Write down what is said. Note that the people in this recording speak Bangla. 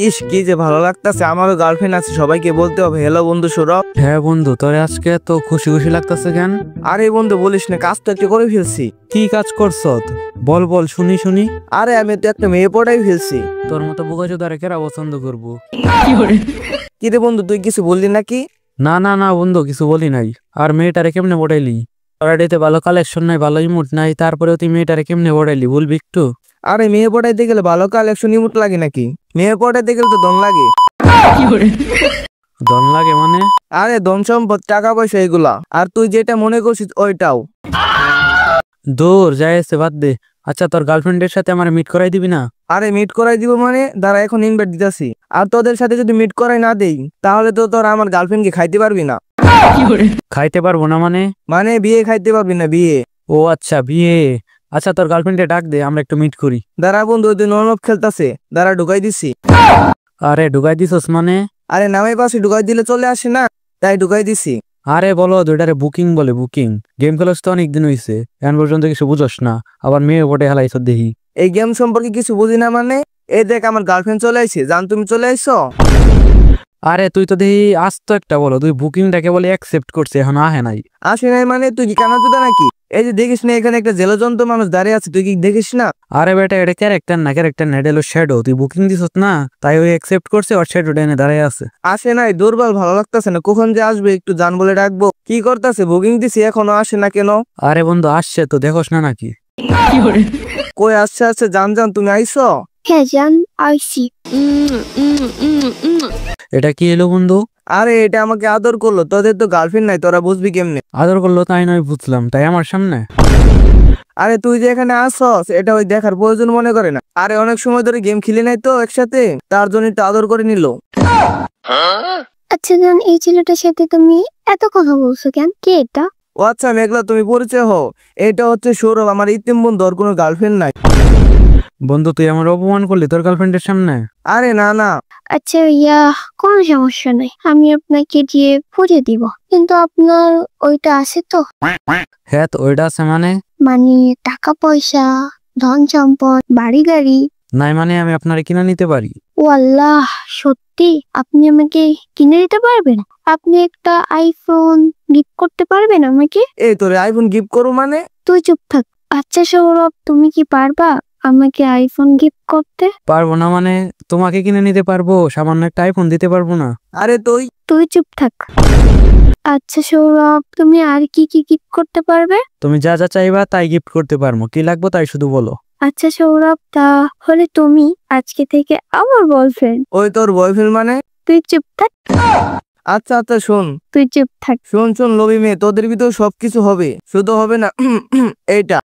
ইস কি যে ভালো লাগতেছে, আমারও গার্লফ্রেন্ড আছে, সবাইকে বলতে হবে। হ্যালো বন্ধু সৌরভ। হ্যাঁ বন্ধু, তোর আজকে তো খুশি খুশি লাগতেছে কেন? আরে বন্ধু বলিস না, কাজ তো একটা করে ফেলছি। কি কাজ করছ? বল বল, শুনি শুনি। আরে আমি তো একটা মেয়ে পটাই ফেলছি। তোর মতো বোকাচোদারে কেরা পছন্দ করবো? কি রে বন্ধু, তুই কিছু বললি নাকি? না না না বন্ধু, কিছু বলি নাই। আর মেয়েটারে কেমনে পটাইলি? তোর আইডিতে ভালো কালেকশন নাই, ভালো ইমোট নাই, তারপরেও তুই মেয়েটারে কেমনে পটাইলি বলবি একটু? আরে মেয়ে পটাইতে গেলে ভালো কালেকশন ইমোট লাগে নাকি? মেয়ে পটাইতে গেলে তো দম লাগে। দম লাগে মানে? আরে ধন সম্পদ, টাকা পয়সা, এগুলা। আর তুই যেটা মনে করছিস ওইটাও। দূর যাইছে, বাদ দে। আচ্ছা, তোর গার্লফ্রেন্ডের সাথে আমার মিট করাই দিবি না? আরে মিট করাই দিব মানে? দাঁড়া এখন ইনভাইট দিতেছি। আর তোদের সাথে যদি মিট করাই না দেই, তাহলে তো তোর আমার গার্লফ্রেন্ডকে খাইতে পারবি না। খাইতে পারবো না মানে? মানে বিয়ে খাইতে পারবি না, বিয়ে। ও আচ্ছা, বিয়ে। আচ্ছা, তোর গার্লফ্রেন্ডে ডাক দে, আমরা একটু মিট করি। দাঁড়া বন্ধু, ওই নর্নব খেলতাছে, দাঁড়া ঢুকাই দিছি। আরে ঢুকাই দিছস মানে? আরে নামে পাশে ঢুকাই দিলে চলে আসে না, তাই ঢুকাই দিছি। আরে বলো, দুইটারে বুকিং বলে, বুকিং। গেম খেলোস তো অনেকদিন হইছে, এখন পর্যন্ত কিছু বুঝোস না, আবার মেয়ে বটে হেলাইছ দেখি। এই গেম সম্পর্কে কিছু বুঝি না মানে? এই দেখ আমার গার্লফ্রেন্ড চলে আইছে, জান তুমি চলে আইছো। আরে তুই তো দেখি আজ তো একটা বলো, তুই বুকিংটাকে বলে অ্যাকসেপ্ট করছে, এখন আহে নাই। আসে নাই মানে? তুই কি কানা জুতা নাকি? এই যে দেখিস না, এখানে একটা জেলজন্ত মানুষ দাঁড়িয়ে আছে, তুই কি দেখিস না? আরে বেটা, এটা ক্যারেক্টার না, ক্যারেক্টার না, এটা হলো শ্যাডো। তুই বুকিং দিছস না, তাই ওই অ্যাকসেপ্ট করছে, আর শ্যাডোটা এনে দাঁড়ায় আছে। আসে নাই, দুর্বল, ভালো লাগতেছে না। কখন যে আসবে একটু জান বলে ডাকবো। কি করতেছে? বুকিং দিছি, এখনো আসে না কেন? আরে বন্ধু আসছে তো, দেখোস না নাকি? কই আসছে আসছে, জান জান তুমি আইছো? হ্যাঁ জান, আইসি। এটা কি এলো বন্ধু? আরে এটা আমাকে আদর করলো। তোদের তো গার্লফ্রেন্ড নাই, তোরা বুঝবি কেমনে? আদর করলো তাই নয় বুঝলাম, তাই আমার সামনে? আরে তুই যে এখানে আসছস, এটা ওই দেখার প্রয়োজন মনে করে না। আরে অনেক সময় ধরে গেম খেলি নাই তো একসাথে, তার জন্য একটু আদর করে নিল। আচ্ছা জান, এই ছেলেটার সাথে তুমি এত কথা বলছো কেন? কে এটা? ও আচ্ছা মেঘলা, তুমি পরিচয় হও। এটা হচ্ছে সৌরভ, আমার ইতিম বন্ধু, ওর কোনো গার্লফ্রেন্ড নাই। বন্ধু তুই আমার অপমান করলি তোর গার্লফ্রেন্ডের সামনে? আরে না না। আচ্ছা ইয়া, কোনো সমস্যা নাই, আমি আপনাকে দিয়ে পুজো দিব। কিন্তু আপনার ওইটা আছে তো? হ্যাঁ, তো ওইটা আছে মানে? মানে টাকা পয়সা, ধন সম্পদ, বাড়ি গাড়ি। নাই মানে আমি আপনারে কিনা নিতে পারি। ও আল্লাহ, সত্যি আপনি আমাকে কিনে দিতে পারবেন? আপনি একটা আইফোন গিফট করতে পারবেন আমাকে? এই তোরে আইফোন গিফট করো মানে? তুই চুপ থাক। আচ্ছা সৌরভ, তুমি কি পারবা আমাকে আইফোন গিফট করতে? পারবো না মানে? তোমাকে কিনে নিতে পারবো, সামান্য একটা আইফোন দিতে পারবো না। আরে তুই চুপ থাক। আচ্ছা সৌরভ, তুমি আর কি কি গিফট করতে পারবে? তুমি যা যা চাইবা তাই গিফট করতে পারবো, কি লাগবে তাই শুধু বলো। আচ্ছা সৌরভ, তাহলে তুমি আজকে থেকে আমার বয়ফ্রেন্ড। ওই তোর বয়ফ্রেন্ড মানে? তুই চুপ থাক। আচ্ছা আচ্ছা শোন। তুই চুপ থাক। শোন শোন লোভী মেয়ে, তোদের ভিতর সবকিছু হবে, শুধু হবে না এইটা।